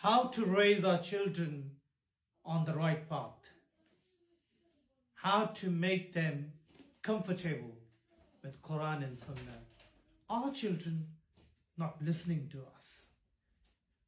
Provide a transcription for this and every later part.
how to raise our children on the right path, how to make them comfortable with Quran and Sunnah. Our children not listening to us.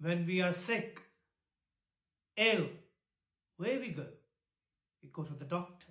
when we are sick, ill, where we go? We go to the doctor.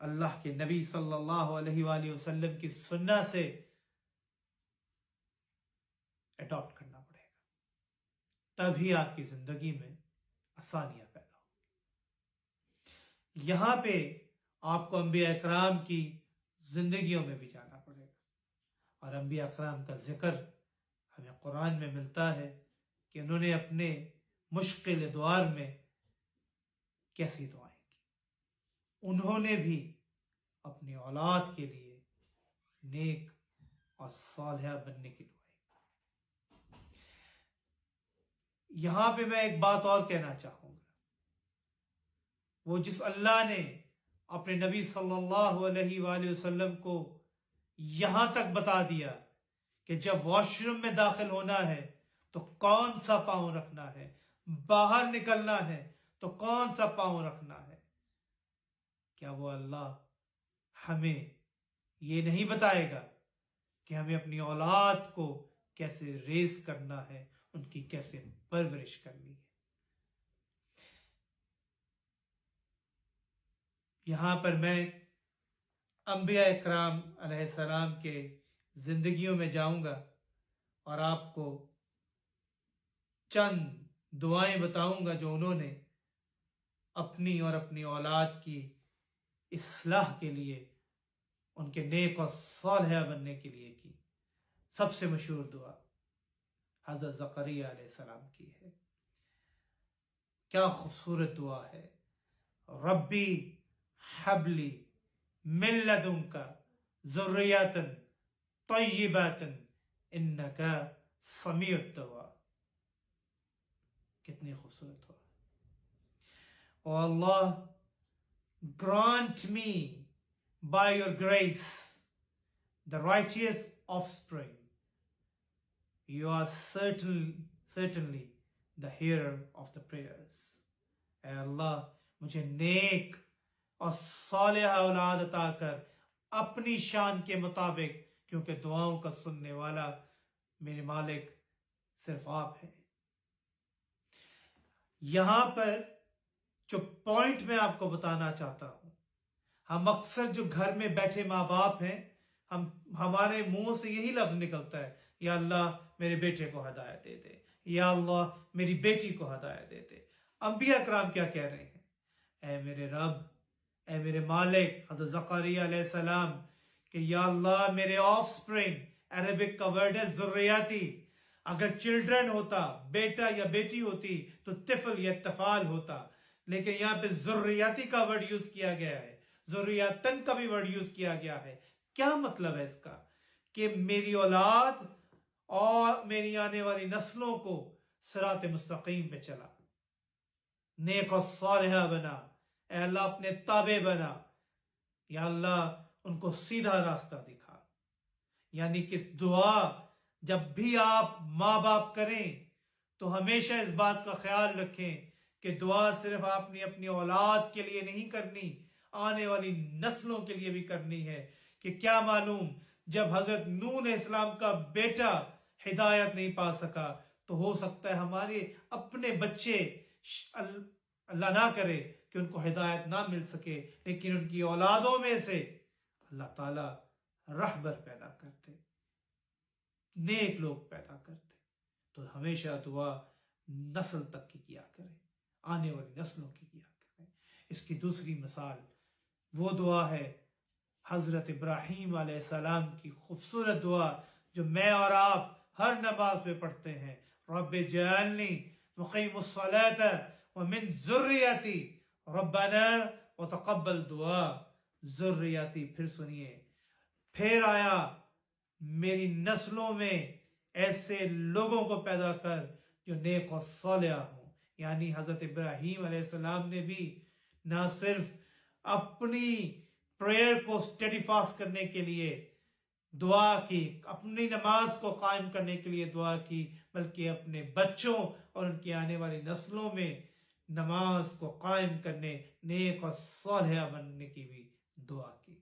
اللہ کے نبی صلی اللہ علیہ وآلہ وسلم کی سنت سے adapt کرنا پڑے گا، تبھی آپ کی زندگی میں آسانیاں پیدا ہوں۔ یہاں پہ آپ کو انبیاء اکرام کی زندگیوں میں بھی جانا پڑے گا، اور انبیاء اکرام کا ذکر ہمیں قرآن میں ملتا ہے کہ انہوں نے اپنے مشکل ادوار میں کیسی دعائیں کی۔ انہوں نے بھی اپنی اولاد کے لیے نیک اور صالحہ بننے کی دعائیں کی۔ یہاں پہ میں ایک بات اور کہنا چاہوں گا، وہ جس اللہ نے اپنے نبی صلی اللہ علیہ وآلہ وسلم کو یہاں تک بتا دیا کہ جب واش روم میں داخل ہونا ہے تو کون سا پاؤں رکھنا ہے، باہر نکلنا ہے تو کون سا پاؤں رکھنا ہے، کیا وہ اللہ ہمیں یہ نہیں بتائے گا کہ ہمیں اپنی اولاد کو کیسے ریز کرنا ہے، ان کی کیسے پرورش کرنی ہے؟ یہاں پر میں انبیاء اکرام علیہ السلام کے زندگیوں میں جاؤں گا اور آپ کو چند دعائیں بتاؤں گا جو انہوں نے اپنی اور اپنی اولاد کی اصلاح کے لیے، ان کے نیک اور صالحہ بننے کے لیے کی۔ سب سے مشہور دعا حضرت زکریا علیہ السلام کی ہے۔ کیا خوبصورت دعا ہے، ربی حبلی من لدنک ذریۃ طیبۃ انک سمیع الدعاء۔ کتنی خوبصورت دعا۔ Oh Allah, grant me by your grace the righteous offspring. You are certainly the hearer of the prayers. اے اللہ مجھے نیک اور صالحہ اولاد عطا کر اپنی شان کے مطابق، کیونکہ دعاؤں کا سننے والا میرے مالک صرف آپ ہیں۔ یہاں پر جو پوائنٹ میں آپ کو بتانا چاہتا ہوں، ہم اکثر جو گھر میں بیٹھے ماں باپ ہیں، ہمارے منہ سے یہی لفظ نکلتا ہے، یا اللہ میرے بیٹے کو ہدایت دے دے، یا اللہ میری بیٹی کو ہدایت دے دے۔ انبیاء کرام کیا کہہ رہے ہیں؟ اے میرے رب، اے میرے مالک، حضرت زکریا علیہ السلام، کہ یا اللہ میرے آف سپرنگ، عربک کا ورڈ ہے ذریاتی، اگر چلڈرن ہوتا، بیٹا یا بیٹی ہوتی تو طفل یا طفال ہوتا، لیکن یہاں پہ ذریاتی کا ورڈ یوز کیا گیا ہے، ذریاتن کا بھی ورڈ یوز کیا گیا ہے۔ کیا مطلب ہے اس کا؟ کہ میری اولاد اور میری آنے والی نسلوں کو صراط مستقیم پہ چلا، نیک و صالحہ بنا، اے اللہ اپنے تابع بنا، یا اللہ ان کو سیدھا راستہ دکھا۔ یعنی کہ دعا جب بھی آپ ماں باپ کریں تو ہمیشہ اس بات کا خیال رکھیں کہ دعا صرف آپ نے اپنی اولاد کے لیے نہیں کرنی، آنے والی نسلوں کے لیے بھی کرنی ہے۔ کہ کیا معلوم جب حضرت نوح علیہ السلام کا بیٹا ہدایت نہیں پا سکا تو ہو سکتا ہے ہمارے اپنے بچے، اللہ نہ کرے کہ ان کو ہدایت نہ مل سکے، لیکن ان کی اولادوں میں سے اللہ تعالیٰ رہبر پیدا کرتے، نیک لوگ پیدا کرتے۔ تو ہمیشہ دعا نسل تک کی کیا کریں، آنے والی نسلوں کی کیا کریں۔ اس کی دوسری مثال وہ دعا ہے حضرت ابراہیم علیہ السلام کی خوبصورت دعا جو میں اور آپ ہر نماز میں پڑھتے ہیں، رب جعلنی مقیم الصلاۃ ومن ذریتی ربنا وتقبل دعا۔ ذریتی پھر سنیے، پھر آیا میری نسلوں میں ایسے لوگوں کو پیدا کر جو نیک و صالح ہوں۔ یعنی حضرت ابراہیم علیہ السلام نے بھی نہ صرف اپنی پریئر کو اسٹیڈی فاسٹ کرنے کے لیے دعا کی، اپنی نماز کو قائم کرنے کے لیے دعا کی، بلکہ اپنے بچوں اور ان کی آنے والی نسلوں میں نماز کو قائم کرنے، نیک اور صالحہ بننے کی بھی دعا کی۔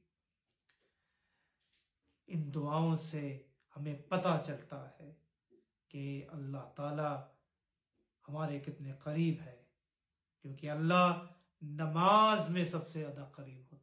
ان دعاؤں سے ہمیں پتہ چلتا ہے کہ اللہ تعالی ہمارے کتنے قریب ہے، کیونکہ اللہ نماز میں سب سے زیادہ قریب